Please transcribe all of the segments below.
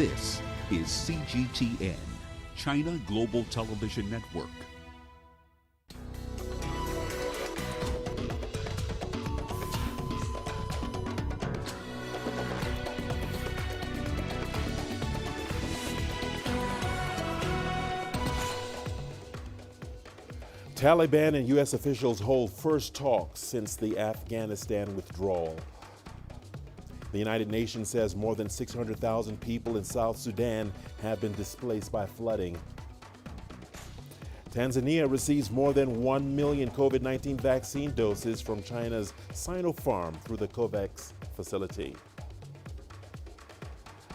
This is CGTN, China Global Television Network. Taliban and U.S. officials hold first talks since the Afghanistan withdrawal. The United Nations says more than 600,000 people in South Sudan have been displaced by flooding. Tanzania receives more than 1 million COVID-19 vaccine doses from China's Sinopharm through the COVAX facility.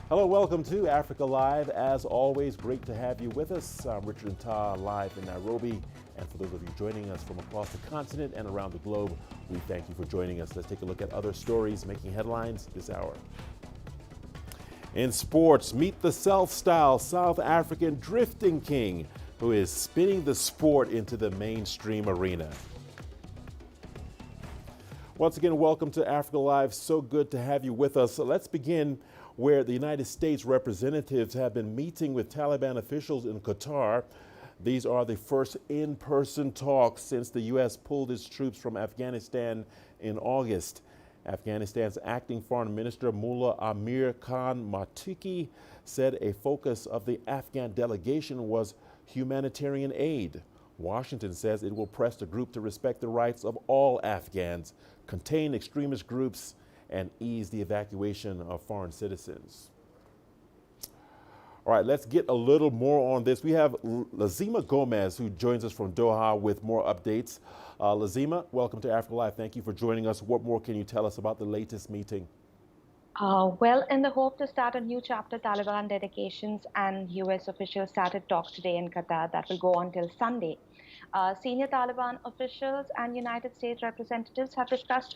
Hello, welcome to Africa Live. As always, great to have you with us. I'm Richard Nta, live in Nairobi. And for those of you joining us from across the continent and around the globe, we thank you for joining us. Let's take a look at other stories making headlines this hour. In sports, meet the self-styled South African drifting king who is spinning the sport into the mainstream arena. Once again, welcome to Africa Live. So good to have you with us. So let's begin where the United States representatives have been meeting with Taliban officials in Qatar. These are the first in-person talks since the U.S. pulled its troops from Afghanistan in August. Afghanistan's acting foreign minister, Mullah Amir Khan Matiki, said a focus of the Afghan delegation was humanitarian aid. Washington says it will press the group to respect the rights of all Afghans, contain extremist groups, and ease the evacuation of foreign citizens. All right, let's get a little more on this. We have Lazima Gomez, who joins us from Doha with more updates. Lazima, welcome to Africa Live. Thank you for joining us. What more can you tell us about the latest meeting? Well, in the hope to start a new chapter, Taliban delegations and U.S. officials started talks today in Qatar that will go on till Sunday. Senior Taliban officials and United States representatives have discussed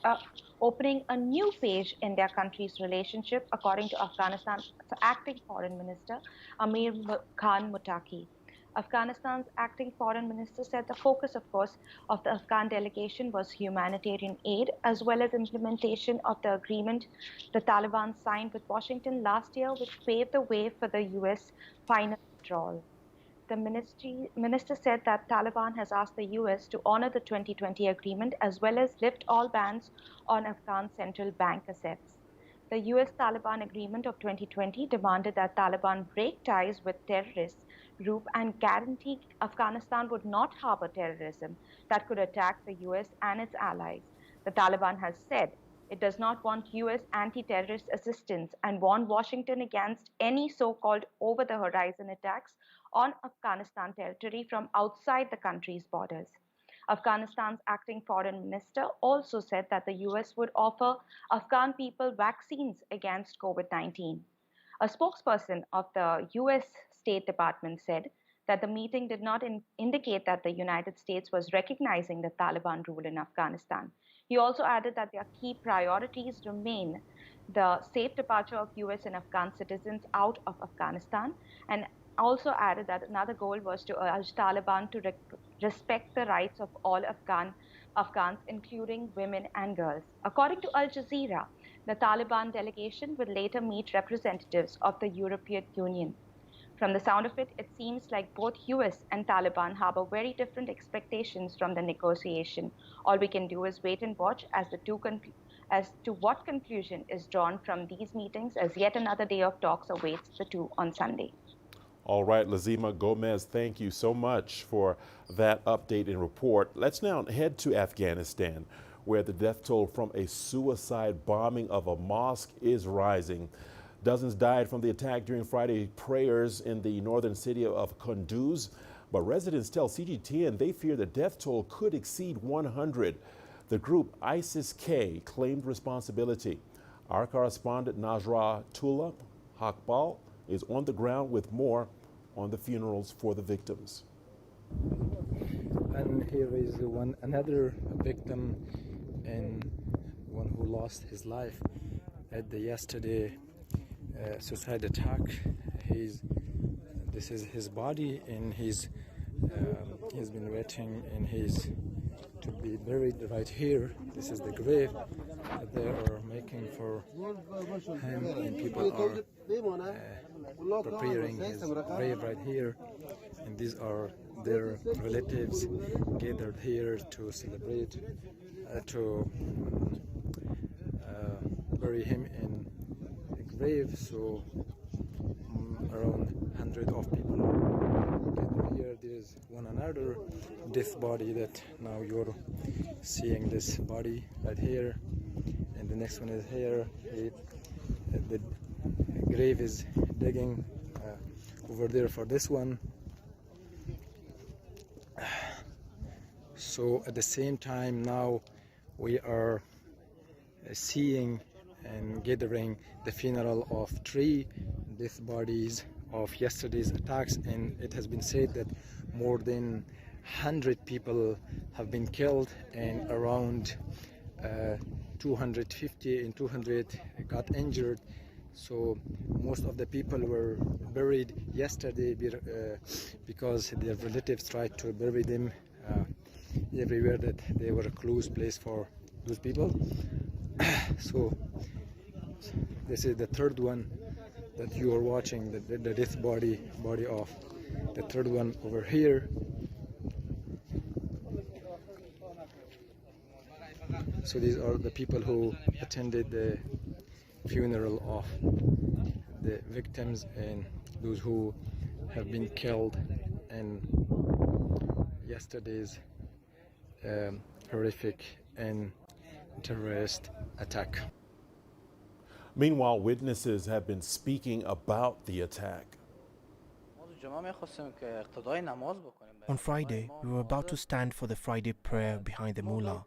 opening a new page in their country's relationship, according to Afghanistan's acting foreign minister, Amir Khan Muttaqi. Afghanistan's acting foreign minister said the focus, of course, of the Afghan delegation was humanitarian aid, as well as implementation of the agreement the Taliban signed with Washington last year, which paved the way for the U.S. final withdrawal. The minister said that Taliban has asked the U.S. to honor the 2020 agreement, as well as lift all bans on Afghan central bank assets. The U.S. Taliban agreement of 2020 demanded that Taliban break ties with terrorist group and guarantee Afghanistan would not harbor terrorism that could attack the U.S. and its allies. The Taliban has said it does not want U.S. anti-terrorist assistance and warned Washington against any so-called over-the-horizon attacks on Afghanistan territory from outside the country's borders. Afghanistan's acting foreign minister also said that the U.S. would offer Afghan people vaccines against COVID-19. A spokesperson of the U.S. State Department said that the meeting did not indicate that the United States was recognizing the Taliban rule in Afghanistan. He also added that their key priorities remain the safe departure of U.S. and Afghan citizens out of Afghanistan, and also added that another goal was to urge Taliban to respect the rights of all Afghans, including women and girls. According to Al Jazeera, the Taliban delegation will later meet representatives of the European Union. From the sound of it, it seems like both US and Taliban harbor very different expectations from the negotiation. All we can do is wait and watch as to what conclusion is drawn from these meetings, as yet another day of talks awaits the two on Sunday. All right, Lazima Gomez, thank you so much for that update and report. Let's now head to Afghanistan, where the death toll from a suicide bombing of a mosque is rising. Dozens died from the attack during Friday prayers in the northern city of Kunduz, but residents tell CGTN they fear the death toll could exceed 100. The group ISIS-K claimed responsibility. Our correspondent Najra Tula Hakbal is on the ground with more on the funerals for the victims. And here is another victim, and one who lost his life at the yesterday suicide attack. This is his body, and he's been waiting in his should be buried right here. This is the grave that they are making for him, and people are preparing his grave right here. And these are their relatives gathered here to celebrate, to bury him in a grave. So around 100 of people gathered here. There is one another death body that now you're seeing, this body right here, and the next one is here. The grave is digging over there for this one. So at the same time now we are seeing and gathering the funeral of 3 death bodies of yesterday's attacks, and it has been said that more than 100 people have been killed and around 250 and 200 got injured. So most of the people were buried yesterday because their relatives tried to bury them everywhere that they were a close place for those people. So this is the third one that you are watching, the death body of the third one over here. So these are the people who attended the funeral of the victims and those who have been killed in yesterday's horrific and terrorist attack. Meanwhile, witnesses have been speaking about the attack. On Friday, we were about to stand for the Friday prayer behind the mullah.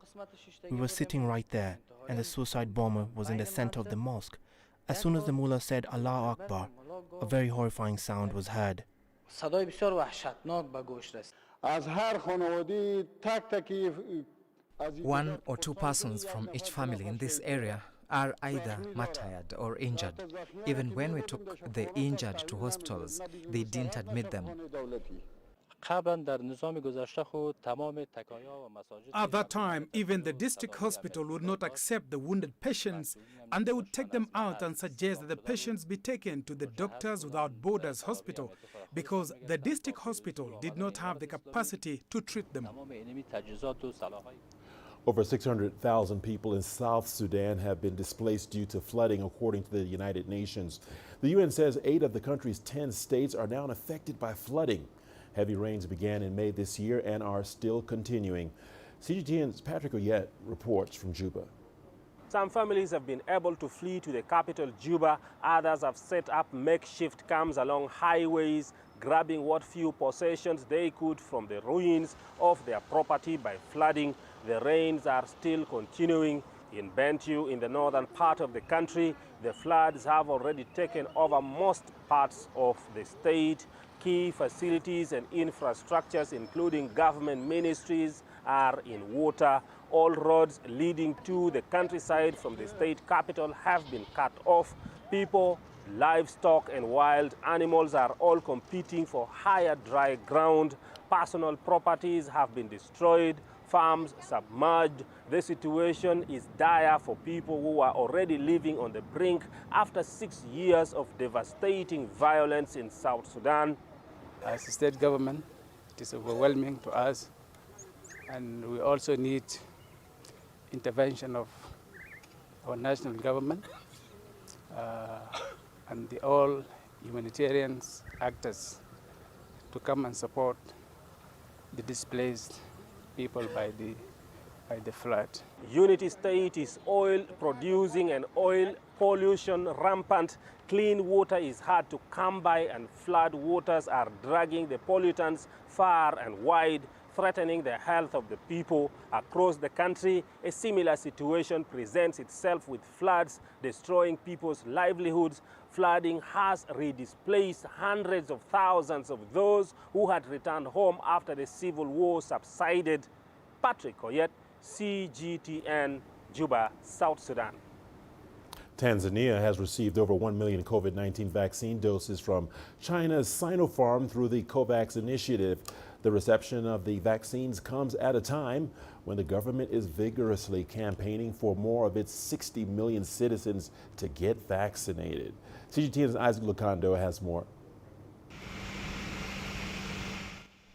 We were sitting right there, and the suicide bomber was in the center of the mosque. As soon as the mullah said Allah Akbar, a very horrifying sound was heard. One or two persons from each family in this area are either martyred or injured. Even when we took the injured to hospitals, they didn't admit them. At that time, even the district hospital would not accept the wounded patients, and they would take them out and suggest that the patients be taken to the Doctors Without Borders hospital because the district hospital did not have the capacity to treat them. Over 600,000 people in South Sudan have been displaced due to flooding, according to the United Nations. The UN says 8 of the country's 10 states are now affected by flooding. Heavy rains began in May this year and are still continuing. CGTN's Patrick Oyet reports from Juba. Some families have been able to flee to the capital, Juba. Others have set up makeshift camps along highways, grabbing what few possessions they could from the ruins of their property by flooding. The rains are still continuing. In Bentiu, in the northern part of the country, the floods have already taken over most parts of the state. Key facilities and infrastructures, including government ministries, are in water. All roads leading to the countryside from the state capital have been cut off. People, livestock, and wild animals are all competing for higher dry ground. Personal properties have been destroyed. Farms submerged. The situation is dire for people who are already living on the brink after 6 years of devastating violence in South Sudan. As a state government, it is overwhelming to us, and we also need intervention of our national government and all humanitarian actors to come and support the displaced people by the flood. Unity State is oil producing and oil pollution rampant. Clean water is hard to come by, and flood waters are dragging the pollutants far and wide, threatening the health of the people. Across the country, a similar situation presents itself with floods destroying people's livelihoods. Flooding has redisplaced hundreds of thousands of those who had returned home after the civil war subsided. Patrick Oyet, CGTN, Juba, South Sudan. Tanzania has received over 1 million COVID-19 vaccine doses from China's Sinopharm through the COVAX initiative. The reception of the vaccines comes at a time when the government is vigorously campaigning for more of its 60 million citizens to get vaccinated. CGTN's Isaac Lucando has more.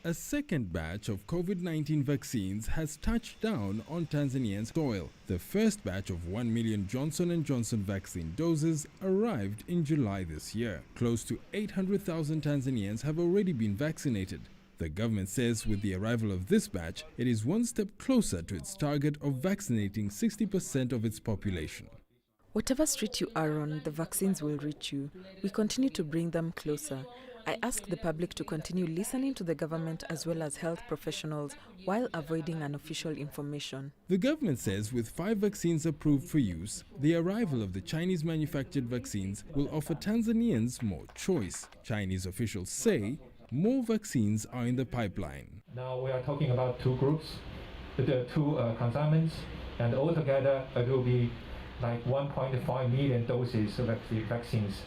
A second batch of COVID-19 vaccines has touched down on Tanzanian soil. The first batch of 1 million Johnson & Johnson vaccine doses arrived in July this year. Close to 800,000 Tanzanians have already been vaccinated. The government says with the arrival of this batch, it is one step closer to its target of vaccinating 60% of its population. Whatever street you are on, the vaccines will reach you. We continue to bring them closer. I ask the public to continue listening to the government as well as health professionals while avoiding unofficial information. The government says with 5 vaccines approved for use, the arrival of the Chinese-manufactured vaccines will offer Tanzanians more choice. Chinese officials say more vaccines are in the pipeline. Now we are talking about 2 groups, the 2 consignments, and altogether it will be like 1.5 million doses of vaccines.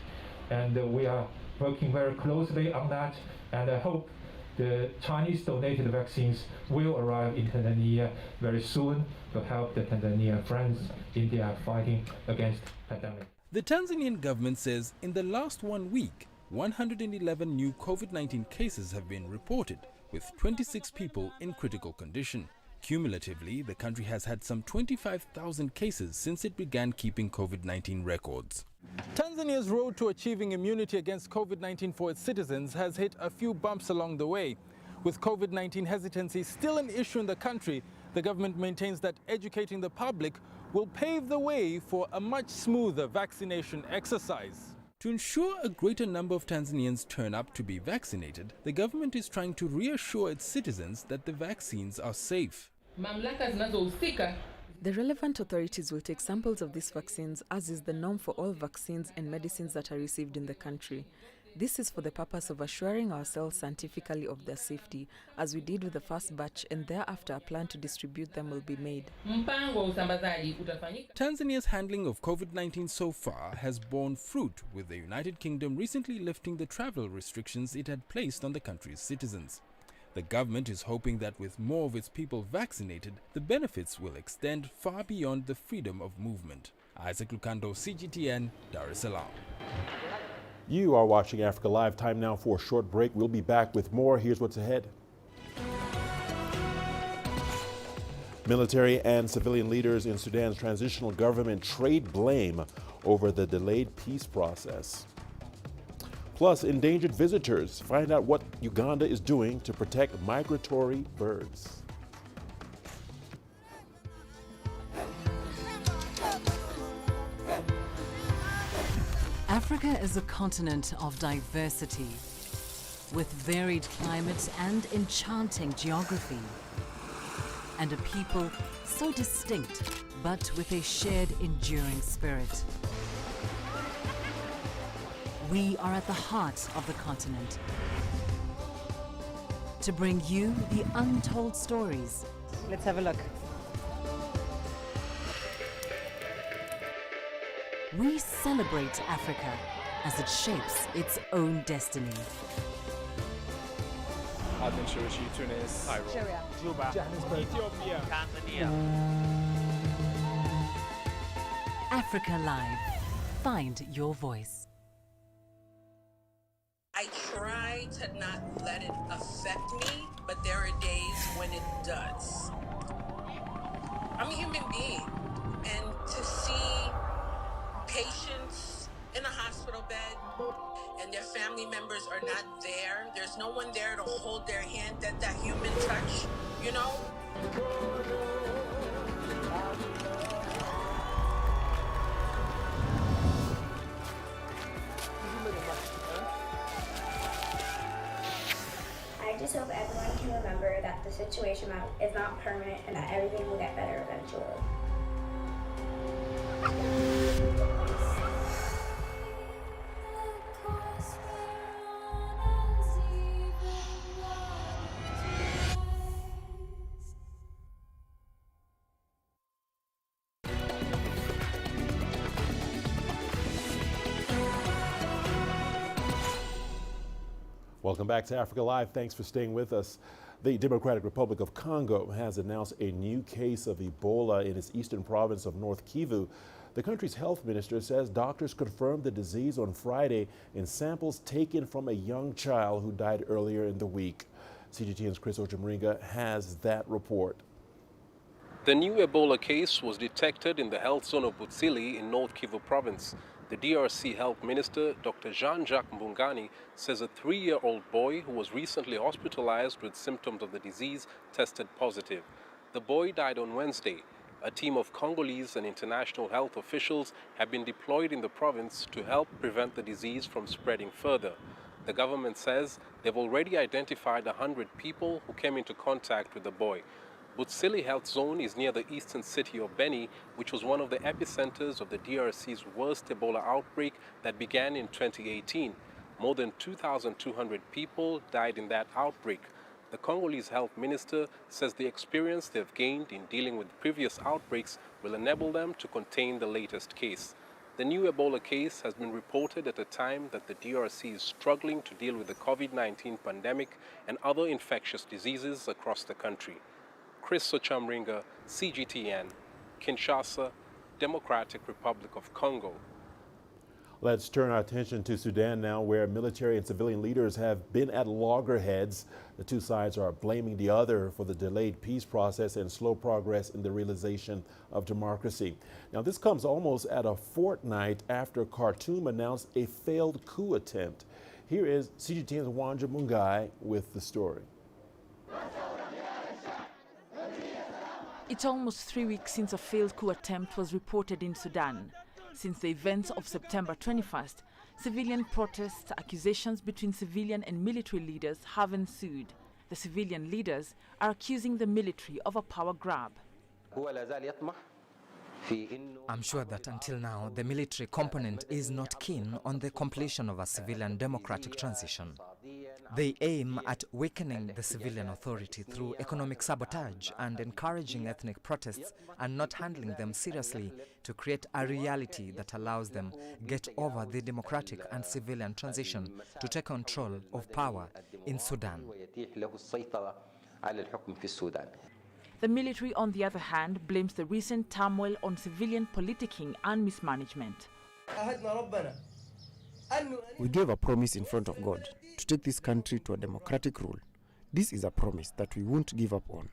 And we are working very closely on that, and I hope the Chinese donated vaccines will arrive in Tanzania very soon to help the Tanzanian friends in their fighting against the pandemic. The Tanzanian government says in the last 1 week, 111 new COVID-19 cases have been reported, with 26 people in critical condition. Cumulatively, the country has had some 25,000 cases since it began keeping COVID-19 records. Tanzania's road to achieving immunity against COVID-19 for its citizens has hit a few bumps along the way. With COVID-19 hesitancy still an issue in the country, the government maintains that educating the public will pave the way for a much smoother vaccination exercise. To ensure a greater number of Tanzanians turn up to be vaccinated, the government is trying to reassure its citizens that the vaccines are safe. The relevant authorities will take samples of these vaccines, as is the norm for all vaccines and medicines that are received in the country. This is for the purpose of assuring ourselves scientifically of their safety, as we did with the first batch, and thereafter a plan to distribute them will be made. Tanzania's handling of COVID-19 so far has borne fruit, with the United Kingdom recently lifting the travel restrictions it had placed on the country's citizens. The government is hoping that with more of its people vaccinated, the benefits will extend far beyond the freedom of movement. Isaac Lucando, CGTN, Dar es Salaam. You are watching Africa Live. Time now for a short break. We'll be back with more. Here's what's ahead. Military and civilian leaders in Sudan's transitional government trade blame over the delayed peace process. Plus, endangered visitors find out what Uganda is doing to protect migratory birds. Africa is a continent of diversity, with varied climate and enchanting geography, and a people so distinct, but with a shared enduring spirit. We are at the heart of the continent to bring you the untold stories. Let's have a look. We celebrate Africa as it shapes its own destiny. Aden, Tunis, Cairo, Juba, Johannesburg, Ethiopia, Tanzania. Africa Live. Find your voice. I try to not let it affect me, but there are days when it does. I'm a human being, and to see patients in a hospital bed and their family members are not there, there's no one there to hold their hand, that human touch, you know? I just hope everyone can remember that the situation is not permanent and that everything will get better eventually. Welcome back to Africa Live. Thanks for staying with us. The Democratic Republic of Congo has announced a new case of Ebola in its eastern province of North Kivu. The country's health minister says doctors confirmed the disease on Friday in samples taken from a young child who died earlier in the week. CGTN's Chris Ochemringa has that report. The new Ebola case was detected in the health zone of Butsili in North Kivu province. The DRC health minister, Dr. Jean-Jacques Mbungani, says a 3-year-old boy who was recently hospitalized with symptoms of the disease tested positive. The boy died on Wednesday. A team of Congolese and international health officials have been deployed in the province to help prevent the disease from spreading further. The government says they've already identified 100 people who came into contact with the boy. Butsili Health Zone is near the eastern city of Beni, which was one of the epicenters of the DRC's worst Ebola outbreak that began in 2018. More than 2,200 people died in that outbreak. The Congolese health minister says the experience they've gained in dealing with previous outbreaks will enable them to contain the latest case. The new Ebola case has been reported at a time that the DRC is struggling to deal with the COVID-19 pandemic and other infectious diseases across the country. Chris Ochemringa, CGTN, Kinshasa, Democratic Republic of Congo. Let's turn our attention to Sudan now, where military and civilian leaders have been at loggerheads. The two sides are blaming the other for the delayed peace process and slow progress in the realization of democracy. Now, this comes almost at a fortnight after Khartoum announced a failed coup attempt. Here is CGTN's Wanja Mungai with the story. It's almost 3 weeks since a failed coup attempt was reported in Sudan. Since the events of September 21st, civilian protests, accusations between civilian and military leaders have ensued. The civilian leaders are accusing the military of a power grab. I'm sure that until now, the military component is not keen on the completion of a civilian democratic transition. They aim at weakening the civilian authority through economic sabotage and encouraging ethnic protests and not handling them seriously to create a reality that allows them get over the democratic and civilian transition to take control of power in Sudan. The military, on the other hand, blames the recent turmoil on civilian politicking and mismanagement. We gave a promise in front of God to take this country to a democratic rule. This is a promise that we won't give up on.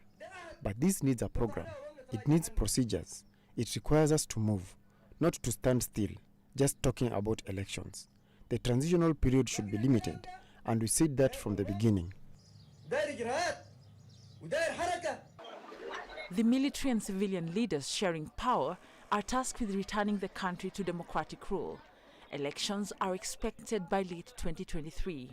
But this needs a program. It needs procedures. It requires us to move, not to stand still, just talking about elections. The transitional period should be limited, and we said that from the beginning. The military and civilian leaders sharing power are tasked with returning the country to democratic rule. Elections are expected by late 2023,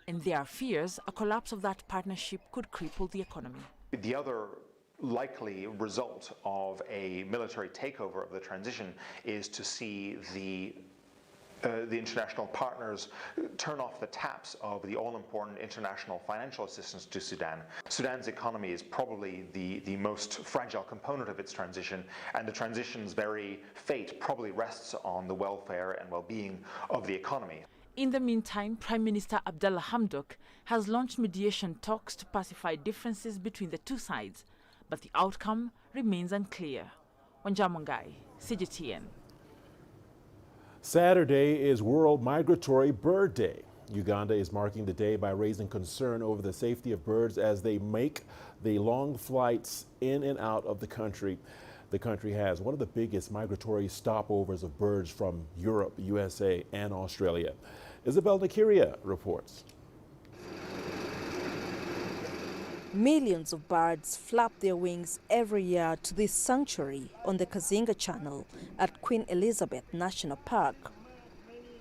and there are fears a collapse of that partnership could cripple the economy. The other likely result of a military takeover of the transition is to see the international partners turn off the taps of the all-important international financial assistance to Sudan. Sudan's economy is probably the most fragile component of its transition, and the transition's very fate probably rests on the welfare and well-being of the economy. In the meantime, Prime Minister Abdallah Hamdok has launched mediation talks to pacify differences between the two sides, but the outcome remains unclear. Wanja Mungai, CGTN. Saturday is World Migratory Bird Day. Uganda is marking the day by raising concern over the safety of birds as they make the long flights in and out of the country. The country has one of the biggest migratory stopovers of birds from Europe, USA, and Australia. Isabel Nakiria reports. Millions of birds flap their wings every year to this sanctuary on the Kazinga Channel at Queen Elizabeth National Park.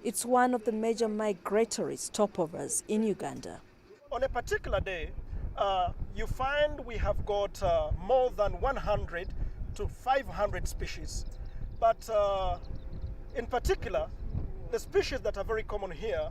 It's one of the major migratory stopovers in Uganda. On a particular day, you find we have got more than 100 to 500 species. But in particular, the species that are very common here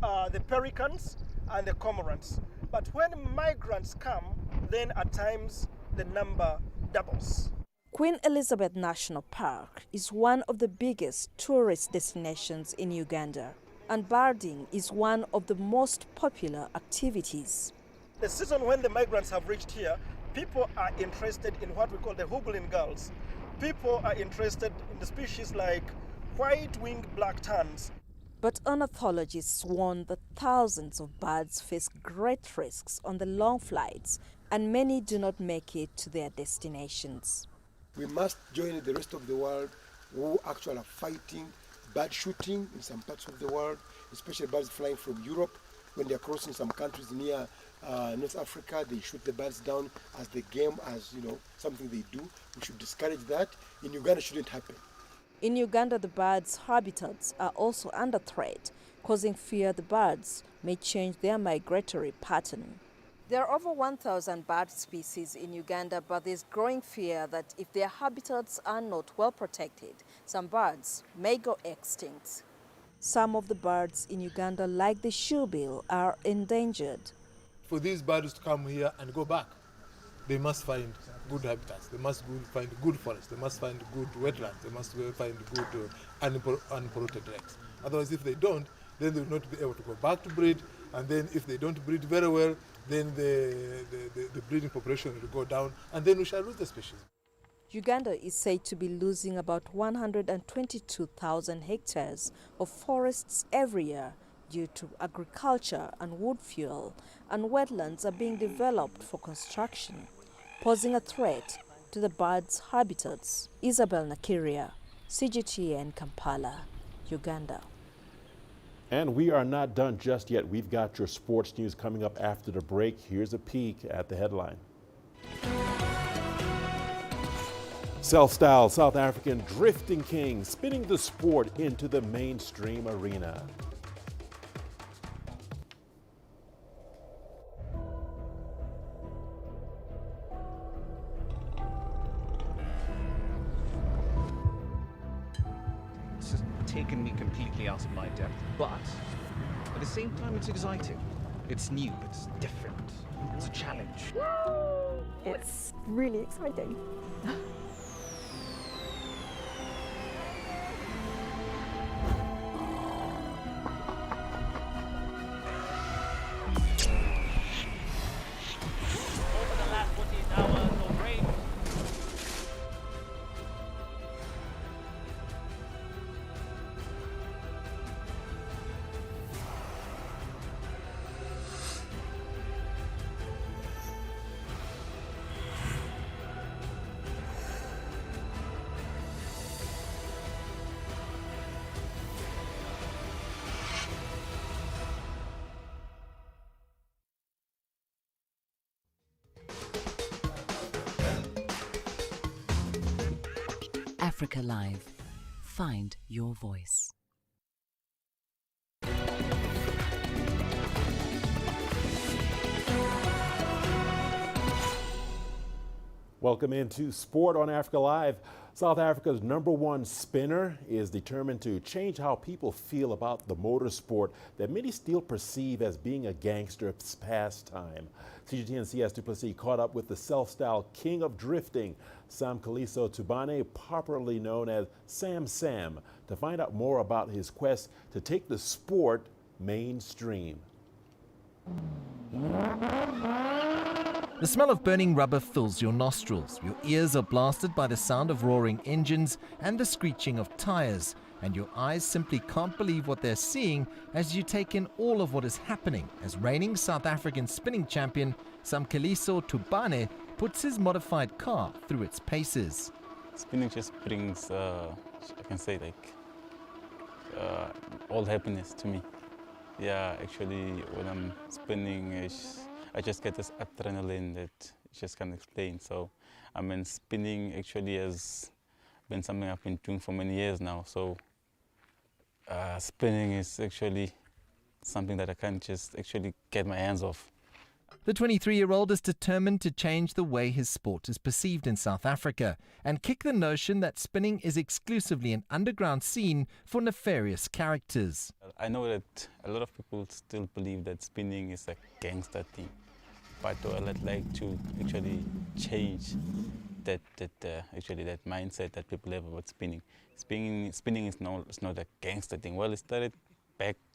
are the pelicans and the cormorants. But when migrants come, then at times the number doubles. Queen Elizabeth National Park is one of the biggest tourist destinations in Uganda, and birding is one of the most popular activities. The season when the migrants have reached here, people are interested in what we call the Hughlin gulls. People are interested in the species like white-winged black terns. But ornithologists warn that thousands of birds face great risks on the long flights, and many do not make it to their destinations. We must join the rest of the world who actually are fighting bird shooting in some parts of the world, especially birds flying from Europe. When they are crossing some countries near North Africa, they shoot the birds down as the game, as something they do. We should discourage that. In Uganda, it shouldn't happen. In Uganda, the birds' habitats are also under threat, causing fear the birds may change their migratory pattern. There are over 1,000 bird species in Uganda, but there's growing fear that if their habitats are not well protected, some birds may go extinct. Some of the birds in Uganda, like the shoebill, are endangered. For these birds to come here and go back, they must find good habitats, they must find good forests, they must find good wetlands, they must find good unpolluted lakes. Otherwise, if they don't, then they will not be able to go back to breed, and then if they don't breed very well, then the breeding population will go down, and then we shall lose the species. Uganda is said to be losing about 122,000 hectares of forests every year due to agriculture and wood fuel, and wetlands are being developed for construction, posing a threat to the birds' habitats. Isabel Nakiria, CGTN, Kampala, Uganda. And we are not done just yet. We've got your sports news coming up after the break. Here's a peek at the headline. Self-styled South African drifting king spinning the sport into the mainstream arena. It's just taken me completely out of my depth, but at the same time it's exciting. It's new, it's different, it's a challenge. It's really exciting. Africa Live. Find your voice. Welcome into Sport on Africa Live. South Africa's #1 spinner is determined to change how people feel about the motorsport that many still perceive as being a gangster's pastime. CGTN CS Duplessis caught up with the self-styled king of drifting, Sam Kaliso Tubane, popularly known as Sam, to find out more about his quest to take the sport mainstream. The smell of burning rubber fills your nostrils. Your ears are blasted by the sound of roaring engines and the screeching of tires, and your eyes simply can't believe what they're seeing as you take in all of what is happening as reigning South African spinning champion Sam Kaliso Tubane puts his modified car through its paces. Spinning just brings, I can say, all happiness to me. Yeah, actually, when I'm spinning, I just get this adrenaline that I just can't explain. So, I mean, spinning actually has been something I've been doing for many years now. So, spinning is actually something that I can't just actually get my hands off. The 23-year-old is determined to change the way his sport is perceived in South Africa and kick the notion that spinning is exclusively an underground scene for nefarious characters. I know that a lot of people still believe that spinning is a gangster thing, but I'd like to actually change that mindset that people have about spinning. Spinning is not a gangster thing. Well, it started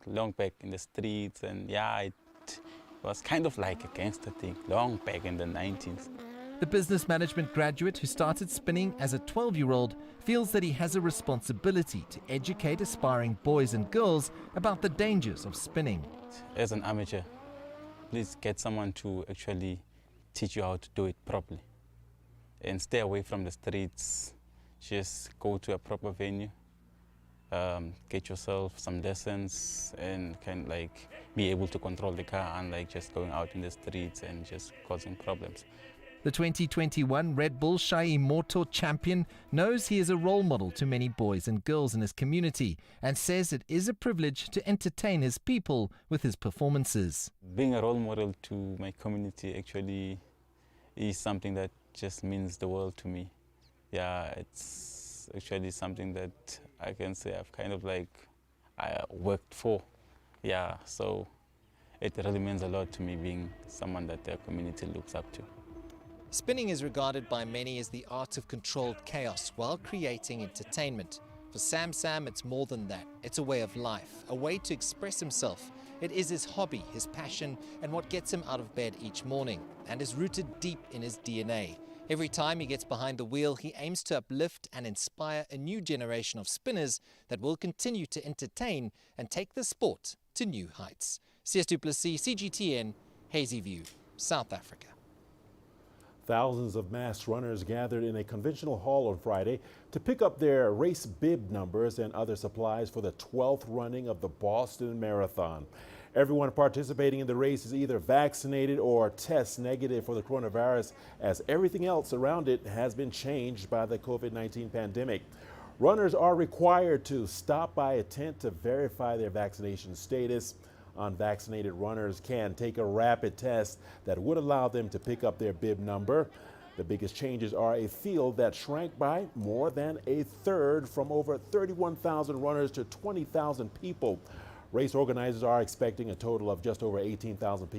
long back in the streets, and yeah, was kind of like a gangster thing, long back in the 19th. The business management graduate who started spinning as a 12-year-old feels that he has a responsibility to educate aspiring boys and girls about the dangers of spinning. As an amateur, please get someone to actually teach you how to do it properly. And stay away from the streets. Just go to a proper venue. Get yourself some lessons and can like be able to control the car, unlike just going out in the streets and just causing problems. The 2021 Red Bull Shai Moto champion knows he is a role model to many boys and girls in his community and says it is a privilege to entertain his people with his performances. Being a role model to my community actually is something that just means the world to me. Yeah, it's actually something that I can say I've kind of like worked for. Yeah, so it really means a lot to me being someone that their community looks up to. Spinning is regarded by many as the art of controlled chaos while creating entertainment. For Sam, it's more than that. It's a way of life, a way to express himself. It is his hobby, his passion, and what gets him out of bed each morning, and is rooted deep in his DNA. Every time he gets behind the wheel, he aims to uplift and inspire a new generation of spinners that will continue to entertain and take the sport to new heights. CS du Plessis, CGTN, Hazy View, South Africa. Thousands of masked runners gathered in a conventional hall on Friday to pick up their race bib numbers and other supplies for the 12th running of the Boston Marathon. Everyone participating in the race is either vaccinated or test negative for the coronavirus, as everything else around it has been changed by the COVID-19 pandemic. Runners are required to stop by a tent to verify their vaccination status. Unvaccinated runners can take a rapid test that would allow them to pick up their bib number. The biggest changes are a field that shrank by more than a third, from over 31,000 runners to 20,000 people. Race organizers are expecting a total of just over 18,000 people